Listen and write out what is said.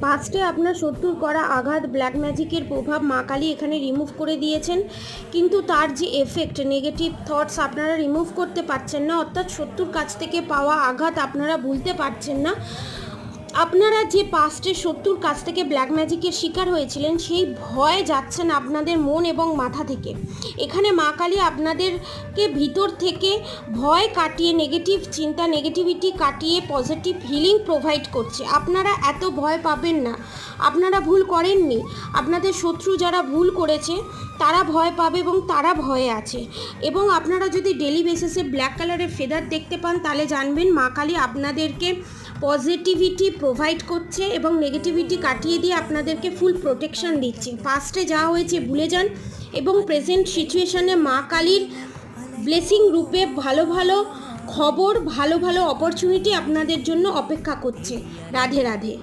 পাস্টে আপনার শত্রুর করা আঘাত, ব্ল্যাক ম্যাজিকের প্রভাব মা কালী এখানে রিমুভ করে দিয়েছেন, কিন্তু তার যে এফেক্ট, নেগেটিভ থটস আপনারা রিমুভ করতে পারছেন না, অর্থাৎ শত্রুর কাছ থেকে পাওয়া আঘাত আপনারা ভুলতে পারছেন না। আপনারা যে পাস্টে শত্রুর কাছ থেকে ব্ল্যাক ম্যাজিকের শিকার হয়েছিলেন, সেই ভয় যাচ্ছেন আপনাদের মন এবং মাথা থেকে। এখানে মা কালী আপনাদেরকে ভিতর থেকে ভয় কাটিয়ে, নেগেটিভ চিন্তা, নেগেটিভিটি কাটিয়ে পজিটিভ হিলিং প্রোভাইড করছে। আপনারা এত ভয় পাবেন না, আপনারা ভুল করেননি। আপনাদের শত্রু যারা ভুল করেছে তারা ভয় পাবে এবং তারা ভয়ে আছে। এবং আপনারা যদি ডেলি বেসিসে ব্ল্যাক কালারের ফেদার দেখতে পান, তাহলে জানবেন মা কালী আপনাদেরকে পজিটিভিটি প্রোভাইড করছে এবং নেগেটিভিটি কাটিয়ে দিয়ে আপনাদেরকে ফুল প্রোটেকশন দিচ্ছে। পাস্টে যা হয়েছে ভুলে যান এবং প্রেজেন্ট সিচুয়েশানে মা কালীর ব্লেসিং রূপে ভালো ভালো খবর, ভালো ভালো অপরচুনিটি আপনাদের জন্য অপেক্ষা করছে। রাধে রাধে।